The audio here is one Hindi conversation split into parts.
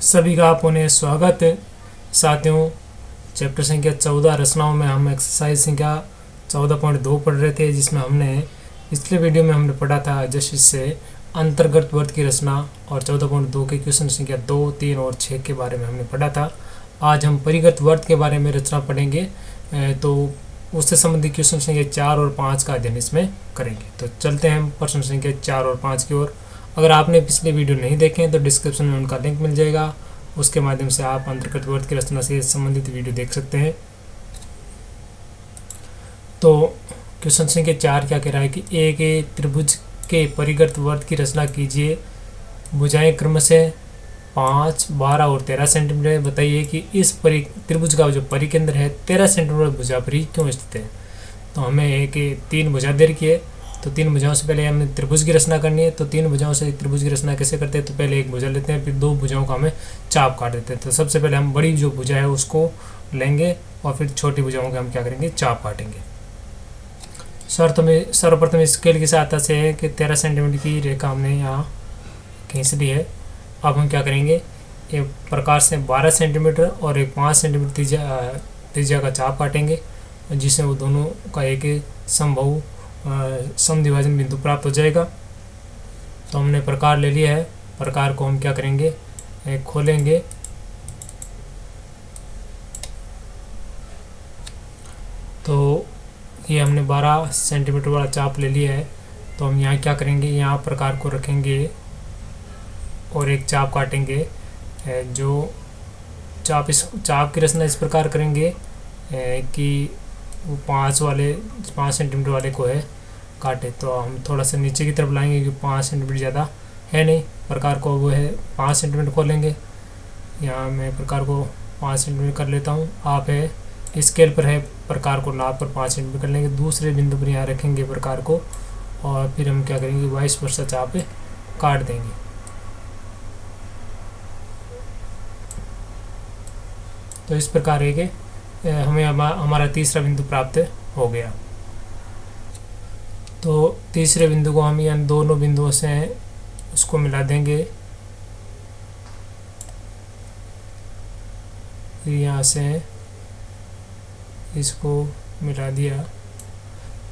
सभी का पुनः स्वागत है साथियों। चैप्टर संख्या 14 रचनाओं में हम एक्सरसाइज संख्या 14.2 पढ़ रहे थे, जिसमें हमने पिछले वीडियो में हमने पढ़ा था जस्ट इससे अंतर्गत वर्ग की रचना और 14.2 के क्वेश्चन संख्या 2, 3 और 6 के बारे में हमने पढ़ा था। आज हम परिगत वर्ग के बारे में रचना पढ़ेंगे, तो उससे संबंधित क्वेश्चन संख्या 4 और 5 का अध्ययन इसमें करेंगे। तो चलते हैं हम प्रश्न संख्या 4 और 5 की ओर। अगर आपने पिछले वीडियो नहीं देखे हैं तो डिस्क्रिप्शन में उनका लिंक मिल जाएगा, उसके माध्यम से आप अंतर्गत वर्ग की रचना से संबंधित वीडियो देख सकते हैं। तो क्वेश्चन संख्या 4 क्या कह रहा है कि एक त्रिभुज के परिगत वर्ग की रचना कीजिए। भुजाएं क्रमशः 5, 12 और 13 सेंटीमीटर। बताइए कि इस त्रिभुज का जो परिकेंद्र है 13 सेंटीमीटर भुजा पर ही क्यों स्थित है। तो हमें एक 3 भुजा दे रखी है, तो 3 भुजाओं से पहले हमें त्रिभुज की रचना करनी है। तो 3 भुजाओं से त्रिभुज की रचना कैसे करते हैं, तो पहले एक भुजा लेते हैं, फिर 2 भुजाओं का हमें चाप काट देते हैं। तो सबसे पहले हम बड़ी जो भुजा है उसको लेंगे और फिर छोटी भुजाओं का हम क्या करेंगे, चाप काटेंगे। सर्वप्रथम स्केल की सहायता से है कि 13 सेंटीमीटर की रेखा हमने यहाँ खींच ली है। अब हम क्या करेंगे, एक प्रकार से 12 सेंटीमीटर और एक 5 सेंटीमीटर त्रिज्या का चाप काटेंगे, जिससे वो दोनों का एक समबाहु समद्विभाजन बिंदु प्राप्त हो जाएगा। तो हमने प्रकार ले लिया है। प्रकार को हम क्या करेंगे, खोलेंगे। तो ये हमने 12 सेंटीमीटर वाला चाप ले लिया है। तो हम यहाँ क्या करेंगे, यहाँ प्रकार को रखेंगे और एक चाप काटेंगे। जो इस चाप की रचना इस प्रकार करेंगे कि वो 5 सेंटीमीटर वाले को है काटे। तो हम थोड़ा सा नीचे की तरफ लाएंगे क्योंकि 5 सेंटीमीटर ज़्यादा है नहीं। प्रकार को वो है 5 सेंटीमीटर खोलेंगे। यहाँ मैं प्रकार को 5 सेंटीमीटर कर लेता हूँ। आप है स्केल पर है, प्रकार को नाप पर 5 सेंटीमीटर कर लेंगे। दूसरे बिंदु पर यहाँ रखेंगे प्रकार को और फिर हम क्या करेंगे, 22 वर्षा चाप काट देंगे। तो इस प्रकार है कि हमें हमारा तीसरा बिंदु प्राप्त हो गया। तो तीसरे बिंदु को हम इन दोनों बिंदुओं से उसको मिला देंगे। यहाँ से इसको मिला दिया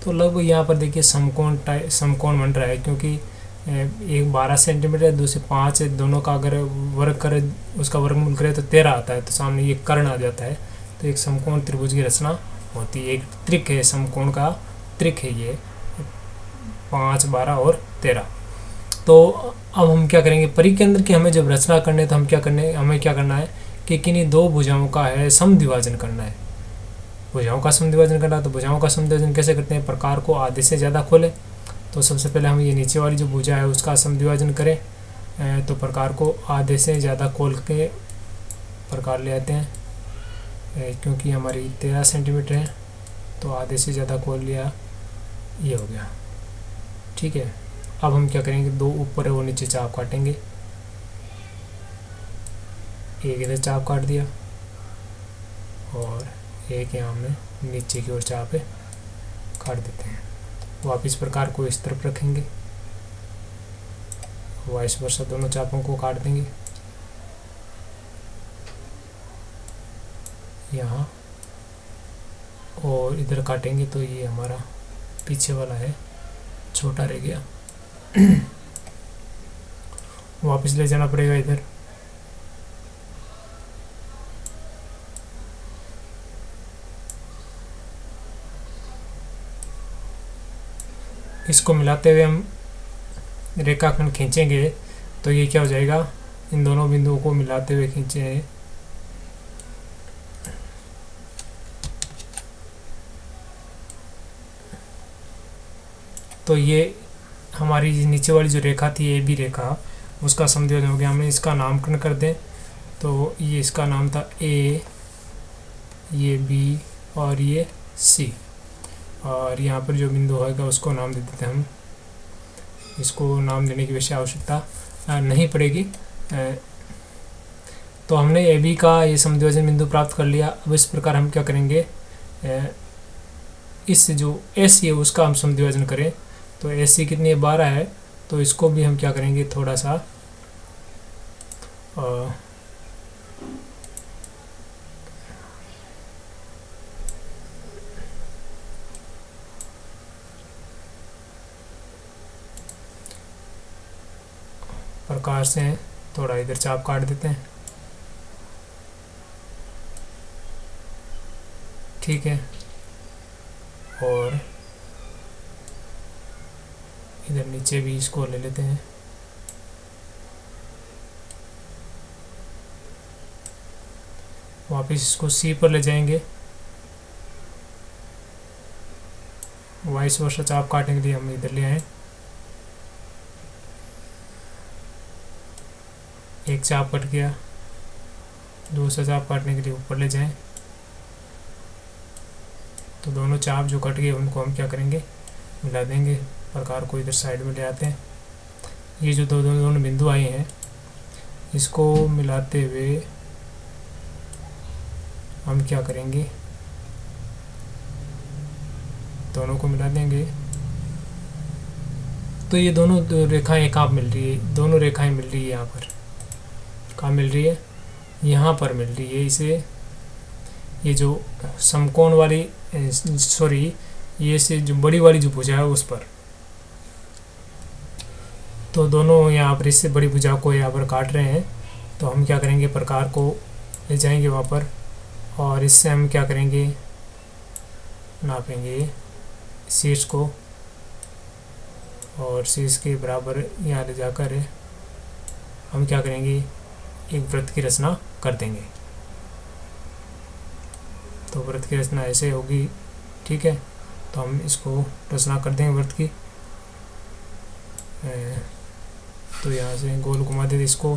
तो लगभग यहाँ पर देखिए समकोण बन रहा है, क्योंकि एक 12 सेंटीमीटर है, दूसरे 5 है। दोनों का अगर वर्ग करे, उसका वर्गमूल करे तो 13 आता है, तो सामने ये कर्ण आ जाता है। तो एक समकोण त्रिभुज की रचना होती है। एक त्रिक है, समकोण का त्रिक है ये 5, 12 और 13। तो अब हम क्या करेंगे, परिकेंद्र की हमें जब रचना करने है तो हमें क्या करना है कि किन्हीं 2 भुजाओं का है समद्विभाजन करना है। भुजाओं का समद्विभाजन करना है, तो भुजाओं का समद्विभाजन कैसे करते हैं, प्रकार को आधे से ज़्यादा खोलें। तो सबसे पहले हम ये नीचे वाली जो भुजा है उसका समद्विभाजन करें। तो प्रकार को आधे से ज़्यादा खोल के प्रकार ले आते हैं, क्योंकि हमारी 13 सेंटीमीटर है तो आधे से ज़्यादा खोल लिया, ये हो गया। ठीक है। अब हम क्या करेंगे, 2 ऊपर है वो नीचे चाप काटेंगे। एक इधर चाप काट दिया और एक यहाँ हमने नीचे की ओर चाप काट देते हैं। वापिस प्रकार को इस तरफ रखेंगे, वाइस वर्सा दोनों चापों को काट देंगे यहाँ, और इधर काटेंगे तो ये हमारा पीछे वाला है छोटा रह गया। वापस ले जाना पड़ेगा इधर। इसको मिलाते हुए हम रेखाखंड खींचेंगे, तो ये क्या हो जाएगा, इन दोनों बिंदुओं को मिलाते हुए खींचे तो ये हमारी नीचे वाली जो रेखा थी ए बी रेखा, उसका समद्विभाजन हो गया। हमें इसका नामकरण कर दें, तो ये इसका नाम था ए, ये बी और ये सी, और यहाँ पर जो बिंदु होगा उसको नाम दे देते हैं हम। इसको नाम देने की वैसे आवश्यकता नहीं पड़ेगी। तो हमने ए बी का ये समद्विभाजन बिंदु प्राप्त कर लिया। अब इस प्रकार हम क्या करेंगे, इस जो एस है उसका हम समद्विभाजन करें। तो एस सी कितनी है, 12 है। तो इसको भी हम क्या करेंगे, थोड़ा सा आकार से हैं, थोड़ा इधर चाप काट देते हैं, ठीक है। और इधर नीचे भी इसको ले लेते हैं, वापस इसको सी पर ले जाएंगे। वाइस वर्षा चाप काटने के लिए हम इधर ले आए, एक चाप कट गया, दूसरा चाप काटने के लिए ऊपर ले जाएं। तो दोनों चाप जो कट गए उनको हम क्या करेंगे, मिला देंगे। प्रकार को इधर साइड में ले आते हैं। ये जो दोनों बिंदु आए हैं इसको मिलाते हुए हम क्या करेंगे, दोनों को मिला देंगे। तो ये दोनों रेखाएं कहाँ मिल रही है, दोनों रेखाएं मिल रही है यहाँ पर, कहाँ मिल रही है, यहाँ पर मिल रही है। इसे ये जो समकोण वाली सॉरी ये से जो बड़ी वाली जो भुजा है उस पर, तो दोनों यहाँ पर इससे बड़ी भुजा को यहाँ पर काट रहे हैं। तो हम क्या करेंगे, प्रकार को ले जाएंगे वहाँ पर और इससे हम क्या करेंगे, नापेंगे शीर्ष को और शीर्ष के बराबर यहाँ ले जाकर हम क्या करेंगे, एक वृत्त की रचना कर देंगे। तो वृत्त की रचना ऐसे होगी, ठीक है। तो हम इसको रचना कर देंगे वृत्त की। तो यहाँ से गोल घुमा देते इसको।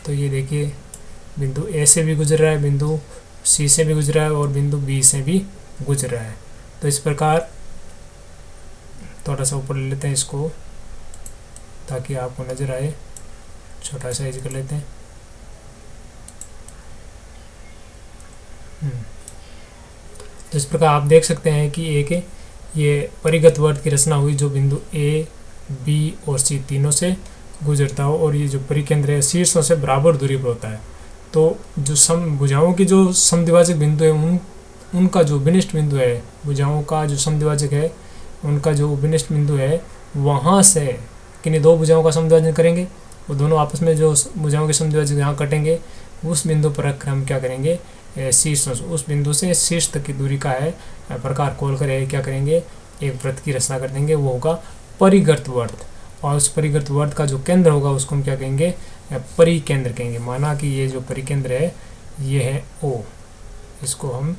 तो ये देखिए बिंदु ए से भी गुजर रहा है, बिंदु सी से भी गुजर रहा है और बिंदु बी से भी गुजर रहा है। तो इस प्रकार थोड़ा सा ऊपर ले लेते हैं इसको ताकि आपको नज़र आए, छोटा साइज कर लेते हैं। तो इस प्रकार आप देख सकते हैं कि एक ये परिगत वर्त की रचना हुई जो बिंदु ए, बी और सी तीनों से गुजरता हो और ये जो परिकेंद्र है शीर्षों से बराबर दूरी पर होता है। तो जो भुजाओं की जो समद्विभाजक बिंदु है उनका जो विनिष्ट बिंदु है, भुजाओं का जो समद्विभाजक है उनका जो विनिष्ट बिंदु है, वहाँ से किन्हीं दो भुजाओं का समद्विभाजन करेंगे, वो दोनों आपस में जो भुजाओं के समद्विभाजक यहाँ कटेंगे, उस बिंदु पर रखकर हम क्या करेंगे, शीर्ष उस बिंदु से शीर्ष तक की दूरी का है प्रकार खोल कर क्या करेंगे, एक वृत्त की रचना कर देंगे। वो होगा परिगत वर्त और उस परिगत वर्त का जो केंद्र होगा उसको हम क्या कहेंगे, परिकेंद्र कहेंगे। माना कि ये जो परिकेंद्र है ये है ओ, इसको हम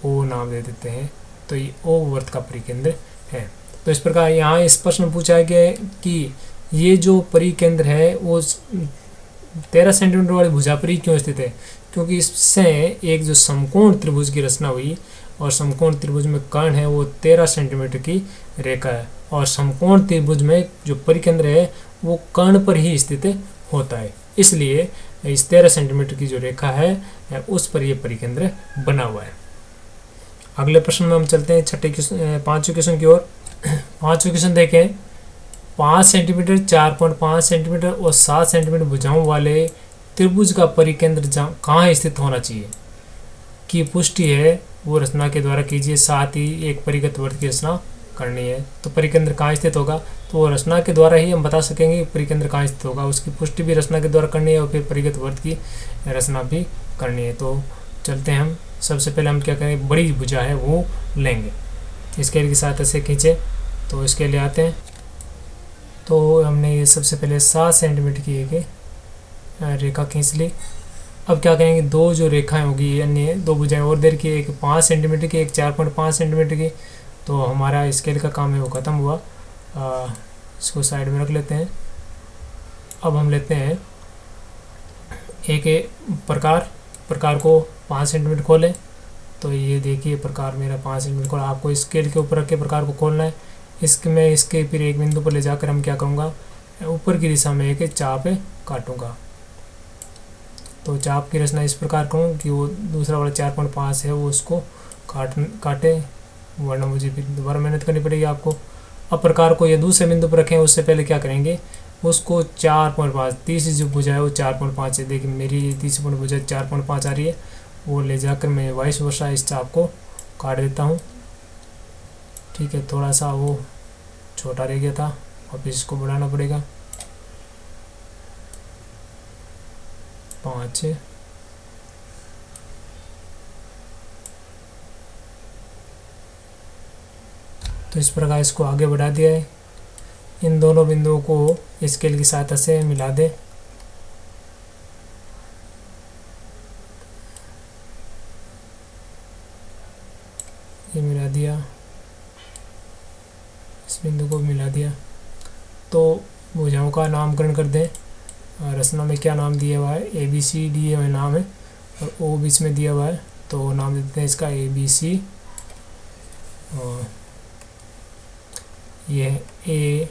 ओ नाम दे देते हैं। तो ये ओ वर्त का परिकेंद्र है। तो इस प्रकार यहाँ इस प्रश्न पूछा गया कि ये जो परिकेंद्र है वो 13 सेंटीमीटर वाली भुजा पर ही क्यों स्थित है, क्योंकि इससे एक जो समकोण त्रिभुज की रचना हुई और समकोण त्रिभुज में कर्ण है वो 13 सेंटीमीटर की रेखा है और समकोण त्रिभुज में जो परिकेंद्र है वो कर्ण पर ही स्थित होता है। इसलिए इस 13 सेंटीमीटर की जो रेखा है उस पर ये परिकेंद्र बना हुआ है। अगले प्रश्न में हम चलते हैं छठे क्वेश्चन, पांचवें क्वेश्चन की ओर। पांचवें क्वेश्चन देखें, 5 सेंटीमीटर, 4.5 सेंटीमीटर और 7 सेंटीमीटर भुजाओं वाले त्रिभुज का परिकेंद्र कहाँ स्थित होना चाहिए की पुष्टि है वो रचना के द्वारा कीजिए। साथ ही एक परिगत वर्त की रचना करनी है। तो परिकेंद्र कहाँ स्थित होगा, तो वो रचना के द्वारा ही हम बता सकेंगे कि परिकेंद्र कहाँ स्थित होगा। उसकी पुष्टि भी रचना के द्वारा करनी है और फिर परिगत वर्त की रचना भी करनी है। तो चलते हैं हम, सबसे पहले हम क्या करेंगे, बड़ी भुजा है वो लेंगे, स्केल की सहायता से खींचे। तो इसके लिए आते हैं, तो हमने ये सबसे पहले 7 सेंटीमीटर की एक रेखा खींच ली। अब क्या करेंगे, दो जो रेखाएं होगी अन्य दो भुजाएं और देर की, एक 5 सेंटीमीटर की, एक 4.5 सेंटीमीटर की। तो हमारा स्केल का काम है वो ख़त्म हुआ। इसको साइड में रख लेते हैं। अब हम लेते हैं एक प्रकार को 5 सेंटीमीटर खोलें। तो ये देखिए प्रकार मेरा 5 सेंटीमीटर खोला। आपको स्केल के ऊपर रख के प्रकार को खोलना है। इसके फिर एक बिंदु पर ले जाकर हम क्या करूँगा, ऊपर की दिशा में एक चाप काटूँगा। तो चाप की रचना इस प्रकार करूँ कि वो दूसरा वाला 4.5 है वो उसको काटे, वरना मुझे फिर दोबारा मेहनत करनी पड़ेगी आपको। अब प्रकार को ये दूसरे बिंदु पर रखें, उससे पहले क्या करेंगे, उसको 4.5 तीसरी जो भुजा है वो 4.5 है। देखिए मेरी तीसरी भुजा 4.5 आ रही है, वो ले जाकर मैं वाइस वर्षा इस चाप को काट देता हूँ। ठीक है, थोड़ा सा वो छोटा रह गया था, अब इसको बढ़ाना पड़ेगा। 5। तो इस प्रकार इसको आगे बढ़ा दिया है। इन दोनों बिंदुओं को स्केल की सहायता से मिला दें। ये मिला दिया, इस बिंदु को मिला दिया। तो भुजाओं का नामकरण कर दें। रचना में क्या नाम दिया हुआ है, ABC दिए हुए नाम है और O बीच में दिया हुआ है, तो नाम देते हैं इसका ABC। और ये है A,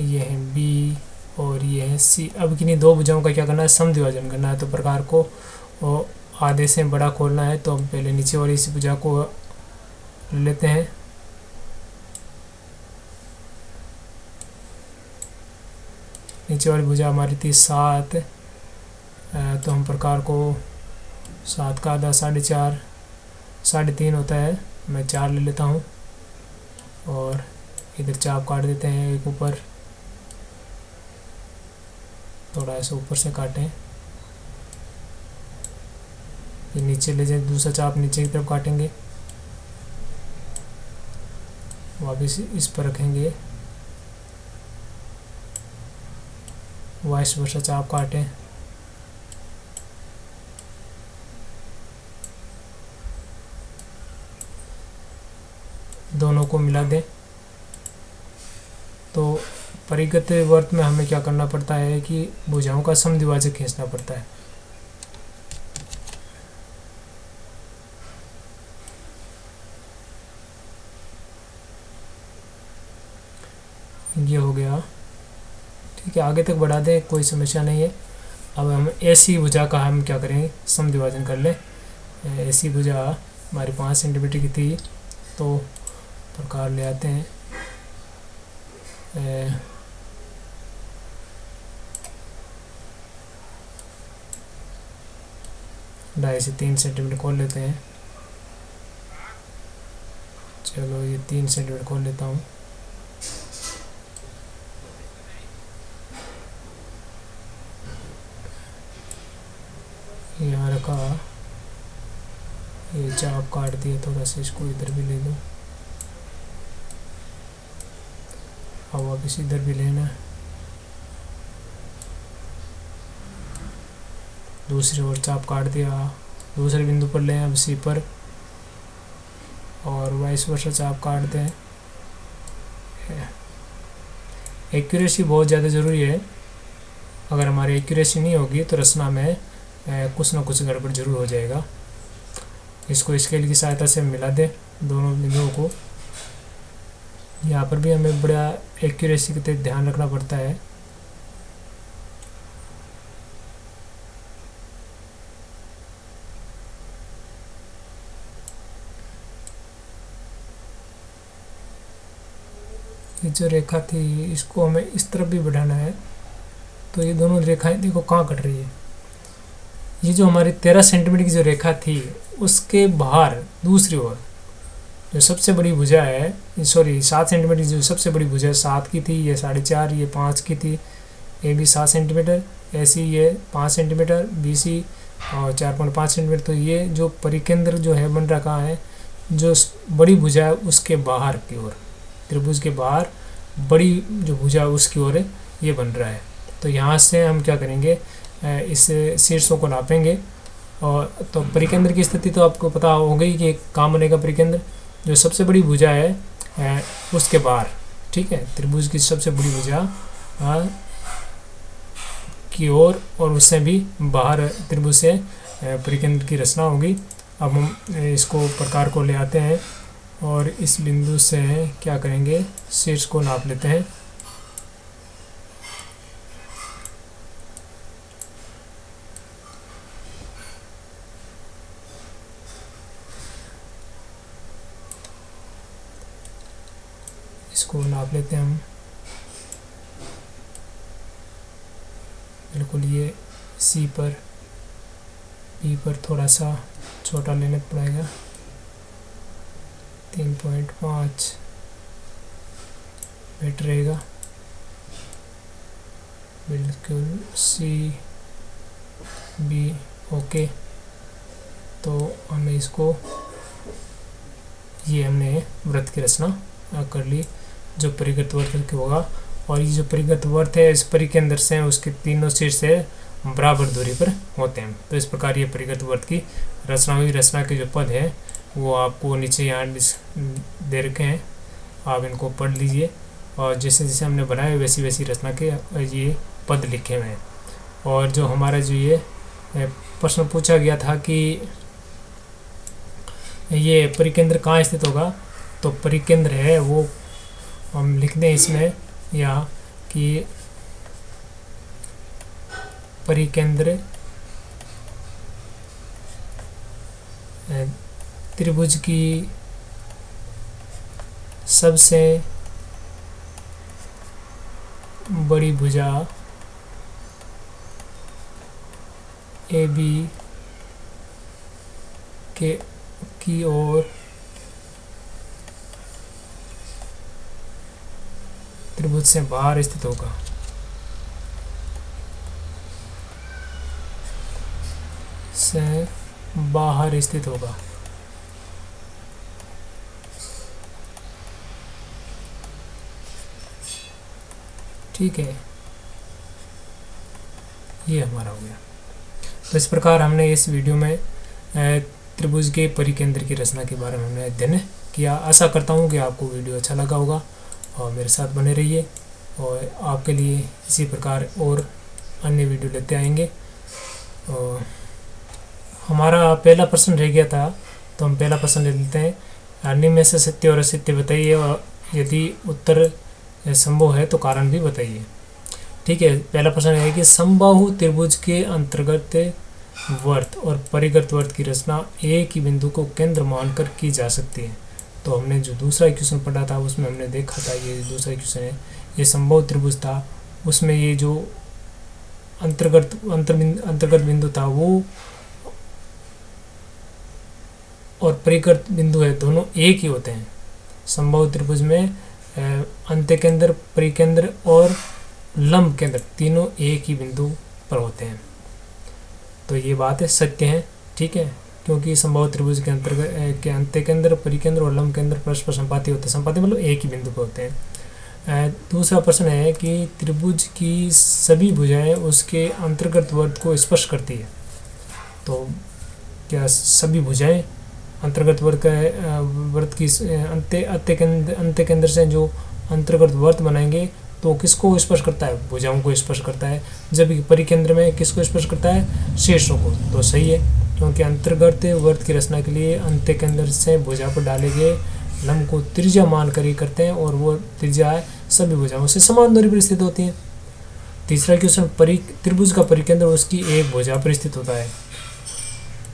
ये है B और ये है C। अब किन्हीं दो भुजाओं का क्या करना है, समद्विभाजन करना है। तो प्रकार को आधे से बड़ा खोलना है, तो हम पहले नीचे वाली इस भुजा को लेते हैं। नीचे वाली भुजा हमारी थी 7, तो हम प्रकार को 7 का आधा 4.5, 3.5 होता है। मैं 4 ले लेता हूँ और इधर चाप काट देते हैं। एक ऊपर, थोड़ा ऐसे ऊपर से काटें, ये नीचे ले जाए। दूसरा चाप नीचे की तरफ काटेंगे, वापस इस पर रखेंगे, वाइस वर्षा चाप काटें। दोनों को मिला दें। तो परिगत वर्त में हमें क्या करना पड़ता है कि भुजाओं का समद्विभाजक खींचना पड़ता है। ये हो गया, ठीक है। आगे तक बढ़ा दें, कोई समस्या नहीं है। अब हम ऐसी भुजा का हम क्या करेंगे, समद्विभाजन कर लें। ऐसी भुजा हमारी 5 सेंटीमीटर की थी, तो प्रकार ले आते हैं। 2.5 से 3 सेंटीमीटर खोल लेते हैं। चलो ये 3 सेंटीमीटर खोल लेता हूँ। यहाँ रखा, ये चाप काट दिया, थोड़ा सा इसको इधर भी ले लो। अब वापस इधर भी लेना है। दूसरी ओर चाप काट दिया, दूसरे बिंदु पर लें अब C पर, और वाइस वर्षा चाप काट दें। एक्यूरेसी बहुत ज़्यादा ज़रूरी है। अगर हमारी एक्यूरेसी नहीं होगी तो रचना में कुछ ना कुछ गड़बड़ जरूर हो जाएगा। इसको स्केल की सहायता से मिला दें दोनों बिंदुओं को। यहाँ पर भी हमें बड़ा एक्यूरेसी के तहत ध्यान रखना पड़ता है। ये जो रेखा थी इसको हमें इस तरफ भी बढ़ाना है। तो ये दोनों रेखाएं देखो कहाँ कट रही है। ये जो हमारी 13 सेंटीमीटर की जो रेखा थी उसके बाहर दूसरी ओर जो सबसे बड़ी भुजा है, सॉरी 7 सेंटीमीटर की जो सबसे बड़ी भुजा 7 की थी, ये 4.5, ये 5 की थी। ये भी 7 सेंटीमीटर, ऐसी ये 5 सेंटीमीटर, BC और 4.5 सेंटीमीटर। तो ये जो परिकेंद्र जो है बन रखा है, जो बड़ी भुजा है उसके बाहर की ओर, त्रिभुज के बाहर बड़ी जो भुजा है उसकी ओर ये बन रहा है। तो यहाँ से हम क्या करेंगे, इस शीर्षों को नापेंगे। और तो परिकेंद्र की स्थिति तो आपको पता हो गई कि कहाँ बनेगा परिकेंद्र, जो सबसे बड़ी भुजा है उसके बाहर, ठीक है। त्रिभुज की सबसे बड़ी भुजा की ओर और उससे भी बाहर त्रिभुज से परिकेंद्र की रचना होगी। अब हम इसको प्रकार को ले आते हैं और इस बिंदु से क्या करेंगे, शीर्ष को नाप लेते हैं। इसको नाप लेते हैं हम, बिल्कुल ये C पर, B पर थोड़ा सा छोटा लेना पड़ेगा, 3.5 मीटर रहेगा। बिल्कुल C बी ओके। तो हमने इसको ये हमने वृत्त की रचना कर ली जो परिगत वर्त की होगा। और ये जो परिगत वर्त है इस परि के अंदर से उसके तीनों शीर्ष से बराबर दूरी पर होते हैं। तो इस प्रकार ये परिगत वर्त की रचना हुई। रचना के जो पद है वो आपको नीचे यहाँ दे रखे हैं, आप इनको पढ़ लीजिए। और जैसे जैसे हमने बनाए वैसी वैसी रचना के ये पद लिखे हुए हैं। और जो हमारा जो ये प्रश्न पूछा गया था कि ये परिकेंद्र कहाँ स्थित होगा, तो परिकेंद्र है वो हम लिख दें इसमें या कि परिकेंद्र त्रिभुज की सबसे बड़ी भुजा ए बी के की ओर त्रिभुज से बाहर स्थित होगा। से बाहर स्थित होगा। ठीक है, ये हमारा हो गया। तो इस प्रकार हमने इस वीडियो में त्रिभुज के परिकेंद्र की रचना के बारे में हमने अध्ययन किया। आशा करता हूँ कि आपको वीडियो अच्छा लगा होगा और मेरे साथ बने रहिए और आपके लिए इसी प्रकार और अन्य वीडियो लेते आएंगे। और हमारा पहला प्रश्न रह गया था, तो हम पहला प्रश्न ले लेते हैं। निम्न में से सत्य और असत्य बताइए और यदि उत्तर संभव है तो कारण भी बताइए। ठीक है, पहला प्रश्न है कि समबाहु त्रिभुज के अंतर्गत वर्त और परिगत वर्त की रचना एक ही बिंदु को केंद्र मानकर की जा सकती है। तो हमने जो दूसरा क्वेश्चन पढ़ा था उसमें हमने देखा था, ये दूसरा क्वेश्चन है, ये समबाहु त्रिभुज था, उसमें ये जो अंतर्गत बिंदु था वो और परिगत बिंदु है दोनों एक ही होते हैं। समबाहु त्रिभुज में अंत्यकेंद्र, परिकेंद्र और लंब केंद्र तीनों एक ही बिंदु पर होते हैं। तो ये बात है सत्य है। ठीक है, क्योंकि समबाहु त्रिभुज के अंतर्गत के अंत्यकेंद्र, परिकेंद्र और लंब केंद्र परस्पर संपाती होते हैं। संपाती मतलब एक ही बिंदु पर होते हैं। दूसरा प्रश्न है कि त्रिभुज की सभी भुजाएं उसके अंतर्गत वर्त को स्पर्श करती है। तो क्या सभी भुजाएं अंतर्गत वर्त की अंत्य केंद्र से जो अंतर्गत वर्त बनाएंगे तो किसको स्पर्श करता है? भुजाओं को स्पर्श करता है। जबकि परिकेंद्र में किसको स्पर्श करता है? शीर्षों को। तो सही है, क्योंकि अंतर्गत वर्त की रचना के लिए अंत्य केंद्र से भुजा पर डाले गए लंब को त्रिज्या मान कर ही करते हैं और वो त्रिज्या सभी भुजाओं से समान दूरी पर स्थित होती है। तीसरा क्वेश्चन, त्रिभुज का परिकेंद्र उसकी एक भुजा पर स्थित होता है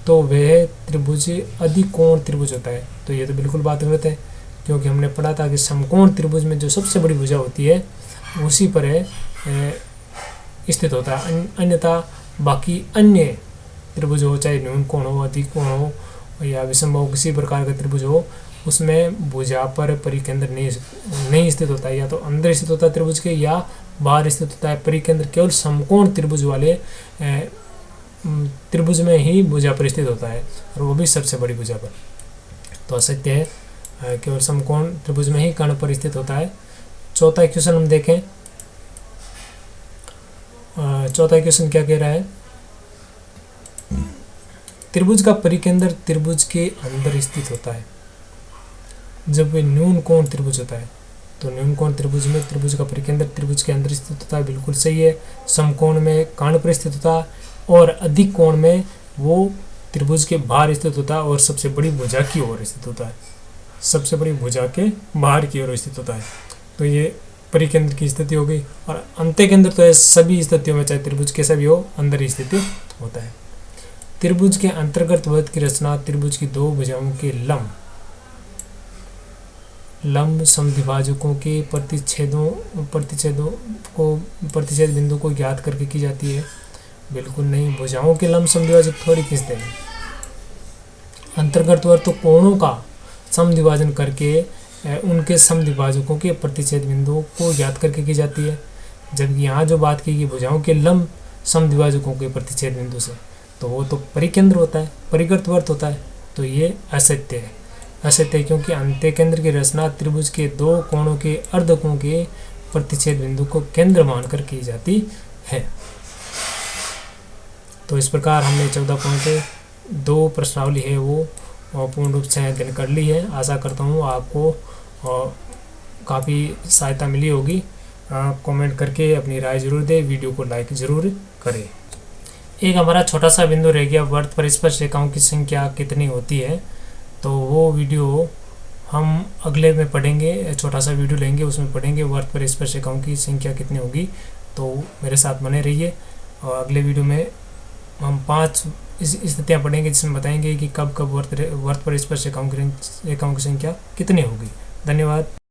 तो वह त्रिभुज अधिकोण त्रिभुज होता है। तो ये तो बिल्कुल बात गलत है, क्योंकि हमने पढ़ा था कि समकोण त्रिभुज में जो सबसे बड़ी भुजा होती है उसी पर स्थित होता है। अन्यथा बाकी अन्य त्रिभुज हो, चाहे न्यून कोण हो, अधिक कोण हो या विषम हो, किसी प्रकार का त्रिभुज हो, उसमें भुजा पर परिकेंद्र नहीं स्थित होता है। या तो अंदर स्थित होता है त्रिभुज के या बाहर स्थित होता है। परिकेंद्र केवल समकोण त्रिभुज वाले त्रिभुज में ही भुजा पर स्थित होता है और वो भी सबसे बड़ी भुजा पर। तो असत्य है, केवल समकोण त्रिभुज में ही कर्ण पर स्थित होता है। चौथा क्वेश्चन हम देखें। चौथा क्वेश्चन क्या कह रहा है? त्रिभुज का परिकेंद्र त्रिभुज के अंदर स्थित होता है जब वे न्यून कोण त्रिभुज होता है। तो न्यून कोण त्रिभुज में त्रिभुज का परिकेंद्र त्रिभुज के अंदर स्थित होता है, बिल्कुल सही है। समकोण में कर्ण पर स्थित होता है और अधिक कोण में वो त्रिभुज के बाहर स्थित होता है और सबसे बड़ी भुजा की ओर स्थित होता है। सबसे बड़ी भुजा के बाहर की ओर स्थित होता है। तो ये परिकेंद्र की स्थिति हो गई। और अंत्य केंद्र तो सभी स्थितियों में, चाहे त्रिभुज कैसा भी हो, अंदर ही स्थिति होता है। त्रिभुज के अंतर्गत वर्त की रचना त्रिभुज की दो भुजाओं के लंब समद्विभाजकों के प्रतिच्छेद बिंदु को ज्ञात करके की जाती है। बिल्कुल नहीं, भुजाओं के लंब समद्विभाजक थोड़ी खींचते हैं। अंतर्गत वर्त तो कोणों का समद्विभाजन करके उनके समद्विभाजकों के प्रतिच्छेद बिंदुओं को ज्ञात करके की जाती है। जबकि यहाँ जो बात की गई भुजाओं के लंब समद्विभाजकों के प्रतिच्छेद बिंदु से, तो वो तो परिकेंद्र होता है, परिगत वर्त होता है, तो ये असत्य है। असत्य क्योंकि अंत्य केंद्र की रचना त्रिभुज के दो कोणों के अर्धकों के प्रतिच्छेद बिंदु को केंद्र मानकर की जाती है। तो इस प्रकार हमने 14 पॉइंट 2 प्रश्नावली है वो पूर्ण रूप से अध्ययन कर ली है। आशा करता हूँ आपको काफ़ी सहायता मिली होगी। कमेंट करके अपनी राय जरूर दें, वीडियो को लाइक ज़रूर करें। एक हमारा छोटा सा बिंदु रह गया, वर्त पर स्पर्श रेखाओं की संख्या कितनी होती है, तो वो वीडियो हम अगले में पढ़ेंगे। छोटा सा वीडियो लेंगे, उसमें पढ़ेंगे वर्त पर स्पर्श रेखाओं की संख्या कितनी होगी। तो मेरे साथ बने रहिए और अगले वीडियो में हम 5 स्थितियाँ पढ़ेंगे जिसमें बताएंगे कि कब कब वर्त पर स्पर्श रेखाओं की संख्या कितनी होगी। धन्यवाद।